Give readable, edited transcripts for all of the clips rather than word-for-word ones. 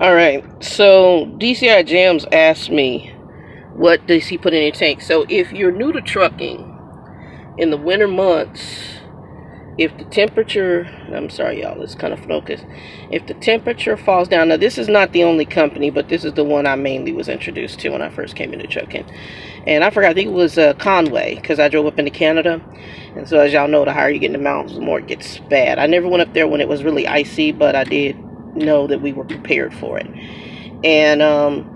Alright, so DCIJams asked me, what does he put in your tank? So if you're new to trucking, in the winter months, if the temperature, I'm sorry y'all, it's kind of focused. If the temperature falls down, now this is not the only company, but this is the one I mainly was introduced to when I first came into trucking. And I forgot, I think it was Conway, because I drove up into Canada. And so as y'all know, the higher you get in the mountains, the more it gets bad. I never went up there when it was really icy, but I did know that we were prepared for it. And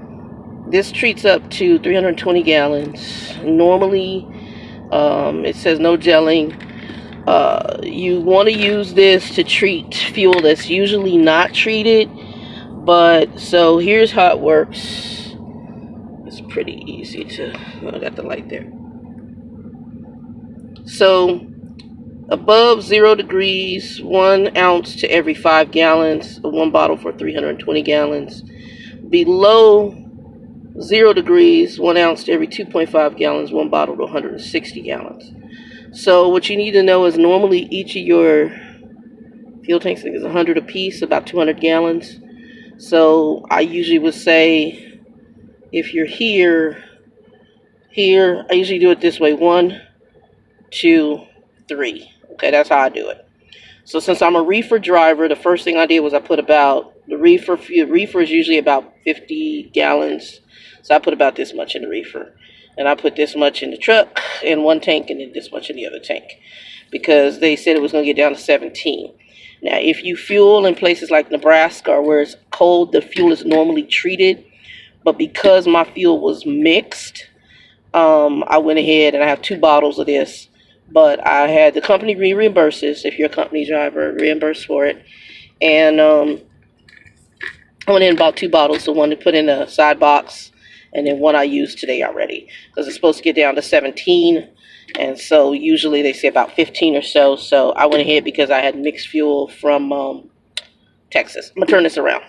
this treats up to 320 gallons. Normally, it says no gelling. You want to use this to treat fuel that's usually not treated. But so here's how it works. It's pretty easy to, I got the light there. So above 0 degrees, 1 ounce to every 5 gallons, 1 bottle for 320 gallons. Below 0 degrees, 1 ounce to every 2.5 gallons, 1 bottle to 160 gallons. So what you need to know is normally each of your fuel tanks is 100 a piece, about 200 gallons. So I usually would say if you're here, I usually do it this way: 1, 2, 3. Okay, that's how I do it. So since I'm a reefer driver, the first thing I did was I put about the reefer is usually about 50 gallons. So I put about this much in the reefer. And I put this much in the truck in one tank and then this much in the other tank. Because they said it was going to get down to 17. Now, if you fuel in places like Nebraska or where it's cold, the fuel is normally treated. But because my fuel was mixed, I went ahead and I have 2 bottles of this. But I had the company reimburse this. If you're a company driver, reimburse for it. And I went in and bought 2 bottles. So one to put in a side box, and then one I used today already, because it's supposed to get down to 17, and so usually they say about 15 or so. So I went ahead because I had mixed fuel from Texas. I'm gonna turn this around.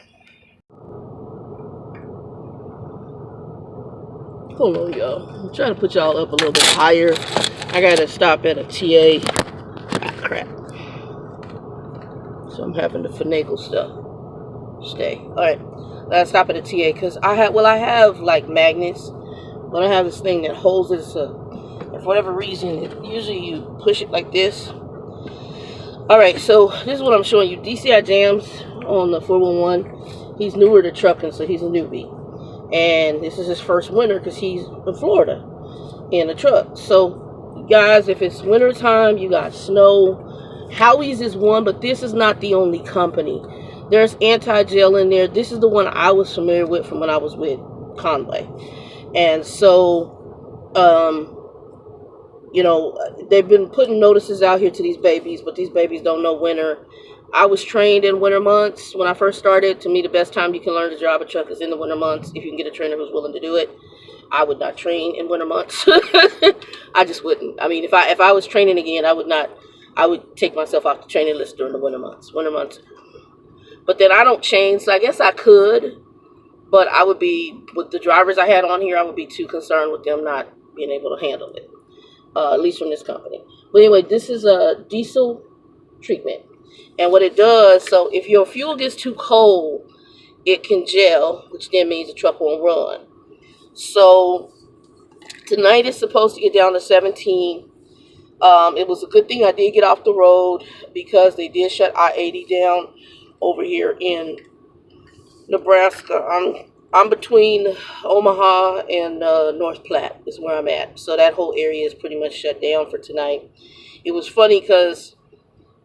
Hold on, y'all. I'm trying to put y'all up a little bit higher. I gotta stop at a TA. Ah, crap. So I'm having to finagle stuff. Stay. All right. Let's stop at a TA because I have like magnets, but I have this thing that holds this. And for whatever reason, usually you push it like this. All right. So this is what I'm showing you. DCIJams on the 411. He's newer to trucking, so he's a newbie. And this is his first winter because he's in Florida in a truck. So, guys, if it's winter time, you got snow. Howie's is one, but this is not the only company. There's anti-gel in there. This is the one I was familiar with from when I was with Conway. And so, you know, they've been putting notices out here to these babies, but these babies don't know winter. I was trained in winter months when I first started. To me, the best time you can learn to drive a truck is in the winter months. If you can get a trainer who's willing to do it. I would not train in winter months. I just wouldn't. I mean, if I was training again, I would not. I would take myself off the training list during the winter months. But then I don't change, so I guess I could. But I would be, with the drivers I had on here, I would be too concerned with them not being able to handle it. At least from this company. But anyway, this is a diesel treatment. And what it does, so if your fuel gets too cold, it can gel, which then means the truck won't run. So tonight is supposed to get down to 17. It was a good thing I did get off the road because they did shut I80 down over here in Nebraska. I'm between Omaha and North Platte is where I'm at. So that whole area is pretty much shut down for tonight. It was funny because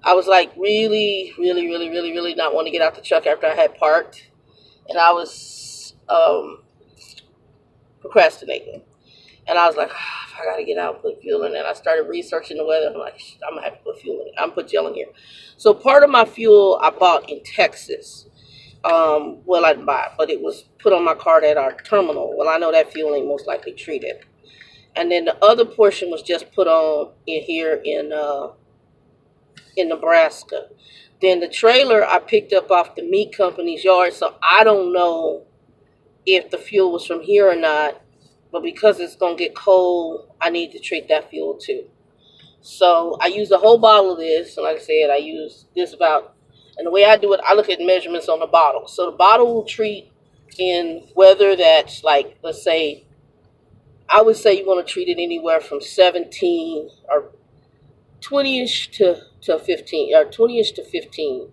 I was like really not wanting to get out the truck after I had parked. And I was procrastinating. And I was like, I got to get out and put fuel in. And I started researching the weather. I'm like, I'm going to have to put fuel in it. I'm going to put gel in here. So part of my fuel I bought in Texas. Well, I didn't buy it, but it was put on my cart at our terminal. Well, I know that fuel ain't most likely treated. And then the other portion was just put on in here in Nebraska. Then the trailer I picked up off the meat company's yard, so I don't know if the fuel was from here or not. But because it's going to get cold, I need to treat that fuel too. So I used a whole bottle of this. And like I said, I used this about And the way I do it, I look at measurements on the bottle. So the bottle will treat in whether that's like, let's say, I would say you want to treat it anywhere from 17 or 20-ish to 15, or 20-ish to 15,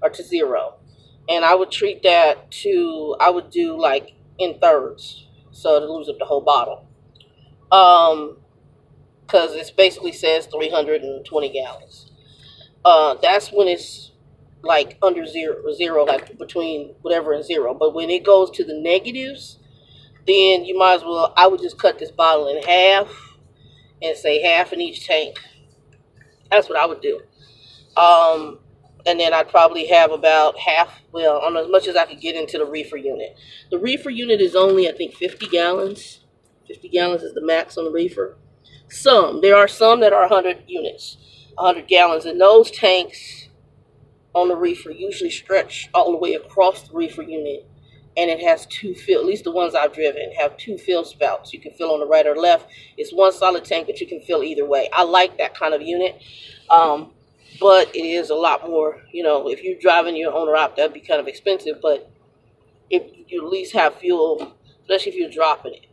or to 0. And I would treat that to, I would do like in thirds, so to lose up the whole bottle. Because it basically says 320 gallons. That's when it's like under zero, like between whatever and 0. But when it goes to the negatives, then you might as well, I would just cut this bottle in half and say half in each tank. That's what I would do. And then I'd probably have about half, well, on as much as I could get into the reefer unit. The reefer unit is only, I think, 50 gallons. 50 gallons is the max on the reefer. There are some that are 100 units, 100 gallons. And those tanks on the reefer usually stretch all the way across the reefer unit. And it has 2 fill, at least the ones I've driven, have 2 fill spouts. You can fill on the right or left. It's one solid tank, but you can fill either way. I like that kind of unit. But it is a lot more, you know, if you're driving your owner op, that'd be kind of expensive. But if you at least have fuel, especially if you're dropping it.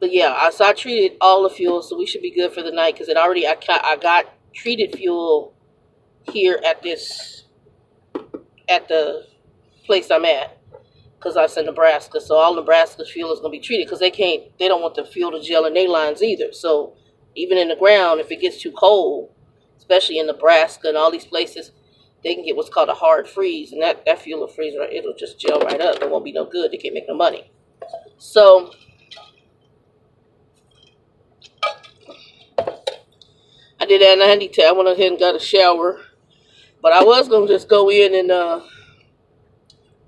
But yeah, so I treated all the fuel, so we should be good for the night, because I got treated fuel here at the place I'm at, because I was in Nebraska. So all Nebraska's fuel is going to be treated, because they don't want the fuel to gel in their lines either. So even in the ground, if it gets too cold, especially in Nebraska and all these places, they can get what's called a hard freeze, and that fuel will freeze, right? It'll just gel right up. It won't be no good. They can't make no money. So I did that 90 test. I went ahead and got a shower, but I was gonna just go in and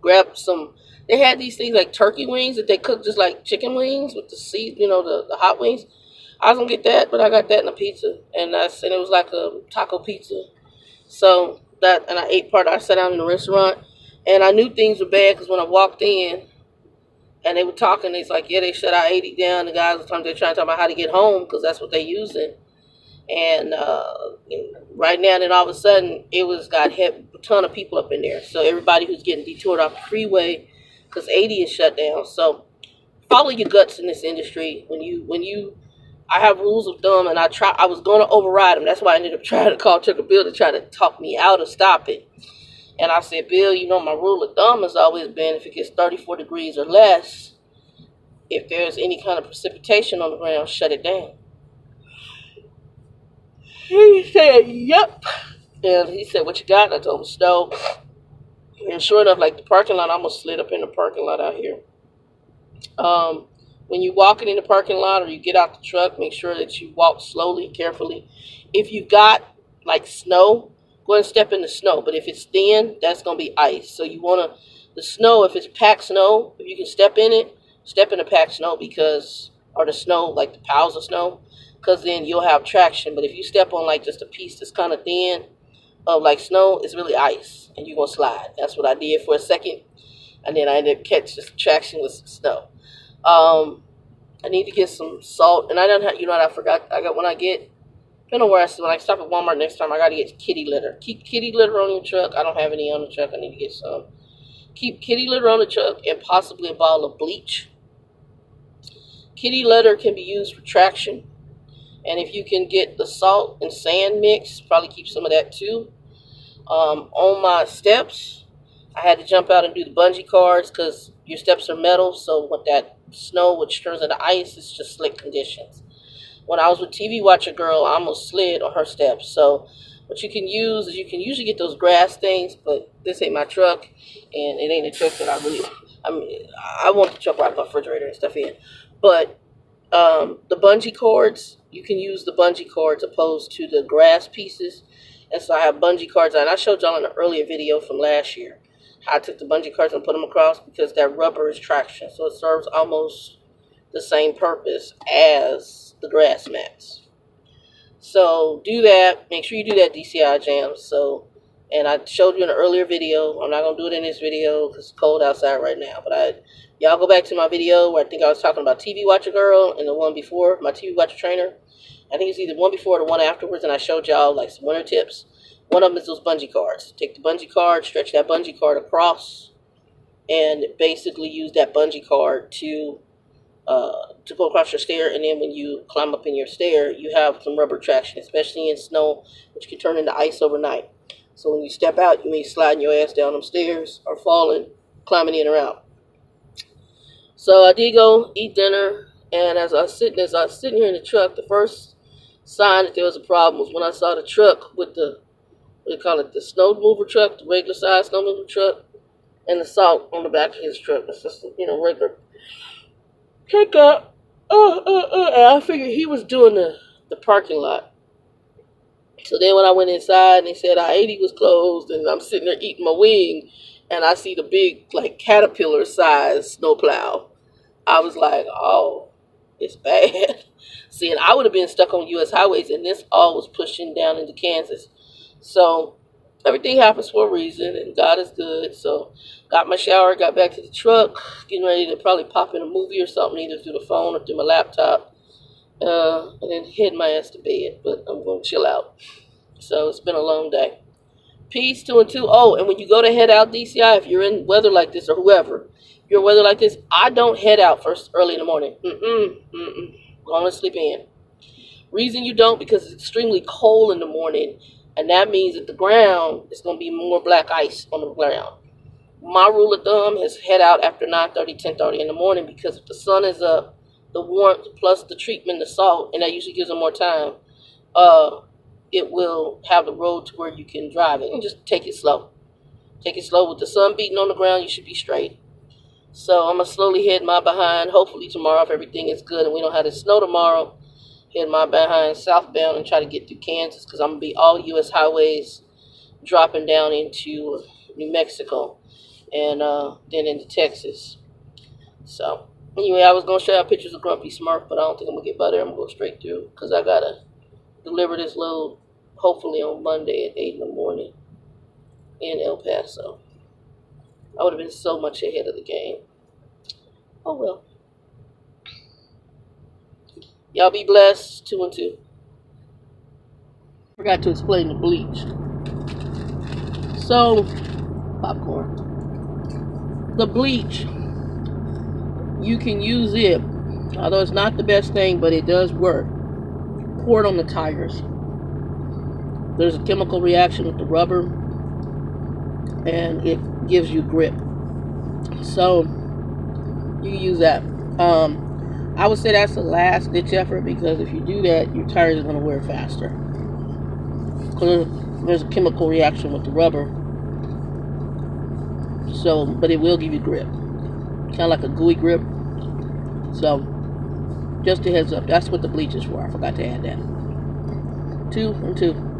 grab some. They had these things like turkey wings that they cook just like chicken wings with the seed, you know, the hot wings. I was gonna get that, but I got that in a pizza, and it was like a taco pizza. So and I ate part. I sat down in the restaurant, and I knew things were bad, because when I walked in, and they were talking, it's like, yeah, they shut I80 down. The guys were they're trying to talk about how to get home, because that's what they're using. And right now, then all of a sudden, it was got a ton of people up in there. So everybody who's getting detoured off the freeway, because 80 is shut down. So follow your guts in this industry. I have rules of thumb, and I was going to override them. That's why I ended up trying to call Trucker Bill to try to talk me out or stop it. And I said, Bill, you know, my rule of thumb has always been, if it gets 34 degrees or less, if there's any kind of precipitation on the ground, shut it down. He said, yep. And he said, what you got? And I told him, snow. And sure enough, like the parking lot, I almost slid up in the parking lot out here. When you're walking in the parking lot or you get out the truck, make sure that you walk slowly, carefully. If you got like snow, go ahead and step in the snow. But if it's thin, that's going to be ice. So you want the snow, if it's packed snow, if you can step in it, step in the packed snow, or the snow, like the piles of snow, because then you'll have traction. But if you step on like just a piece that's kind of thin of like snow, it's really ice, and you're going to slide. That's what I did for a second, and then I ended up catching traction with some snow. I need to get some salt, and I don't have, you know what I forgot? I got, when I stop at Walmart next time, I got to get kitty litter. Keep kitty litter on your truck. I don't have any on the truck. I need to get some. Keep kitty litter on the truck, and possibly a bottle of bleach. Kitty litter can be used for traction, and if you can get the salt and sand mix, probably keep some of that too. On my steps, I had to jump out and do the bungee cords, because your steps are metal, so with that snow, which turns into ice, it's just slick conditions. When I was with TV Watcher Girl, I almost slid on her steps. So what you can use is, you can usually get those grass things, but this ain't my truck, and it ain't a truck that I want the truck where I put refrigerator and stuff in. But the bungee cords, you can use the bungee cords opposed to the grass pieces. And so I have bungee cords, and I showed y'all in an earlier video from last year how I took the bungee cords and put them across, because that rubber is traction, so it serves almost the same purpose as the grass mats. So do that. Make sure you do that, DCIJams. So, and I showed you in an earlier video. I'm not going to do it in this video because it's cold outside right now. But y'all go back to my video where I think I was talking about TV Watcher Girl, and the one before, my TV Watcher trainer. I think it's either one before or one afterwards, and I showed y'all like some winter tips. One of them is those bungee cords. Take the bungee cord, stretch that bungee cord across, and basically use that bungee cord to go across your stair. And then when you climb up in your stair, you have some rubber traction, especially in snow, which can turn into ice overnight. So when you step out, you may slide your ass down them stairs or falling, climbing in or out. So I did go eat dinner, and as I was sitting here in the truck, the first sign that there was a problem was when I saw the truck with the, what do you call it, the snow mover truck, the regular size snow mover truck, and the salt on the back of his truck. It's just, you know, regular pickup. And I figured he was doing the parking lot. So then when I went inside and they said I80 was closed, and I'm sitting there eating my wing, and I see the big, like, caterpillar size snowplow, I was like, oh, it's bad. See, and I would have been stuck on U.S. highways, and this all was pushing down into Kansas. So everything happens for a reason, and God is good. So got my shower, got back to the truck, getting ready to probably pop in a movie or something, either through the phone or through my laptop, and then head my ass to bed. But I'm going to chill out. So it's been a long day. Peace, 2 and 2. Oh, and when you go to head out DCI, if you're in weather like this, or whoever, if you're in weather like this, I don't head out first early in the morning. Going to sleep in. Reason you don't, because it's extremely cold in the morning, and that means that the ground is going to be more black ice on the ground. My rule of thumb is head out after 9:30, 10:30 in the morning, because if the sun is up, the warmth plus the treatment, the salt, and that usually gives them more time, it will have the road to where you can drive it. And just take it slow. Take it slow. With the sun beating on the ground, you should be straight. So I'm going to slowly head my behind. Hopefully tomorrow, if everything is good and we don't have the snow tomorrow, head my behind southbound and try to get through Kansas, because I'm going to be all U.S. highways dropping down into New Mexico and then into Texas. So anyway, I was going to show you pictures of Grumpy Smurf, but I don't think I'm going to get by there. I'm going to go straight through, because I got to deliver this load hopefully on Monday at 8 in the morning in El Paso. I would have been so much ahead of the game. Oh well. Y'all be blessed. 2 and 2. Forgot to explain the bleach. So, popcorn. The bleach, you can use it, although it's not the best thing, but it does work. Pour it on the tires. There's a chemical reaction with the rubber, and it gives you grip. So you can use that. I would say that's the last ditch effort, because if you do that, your tires are going to wear faster, because there's a chemical reaction with the rubber. So, but it will give you grip, kind of like a gooey grip. So just a heads up, that's what the bleach is for. I forgot to add that. 2 and 2.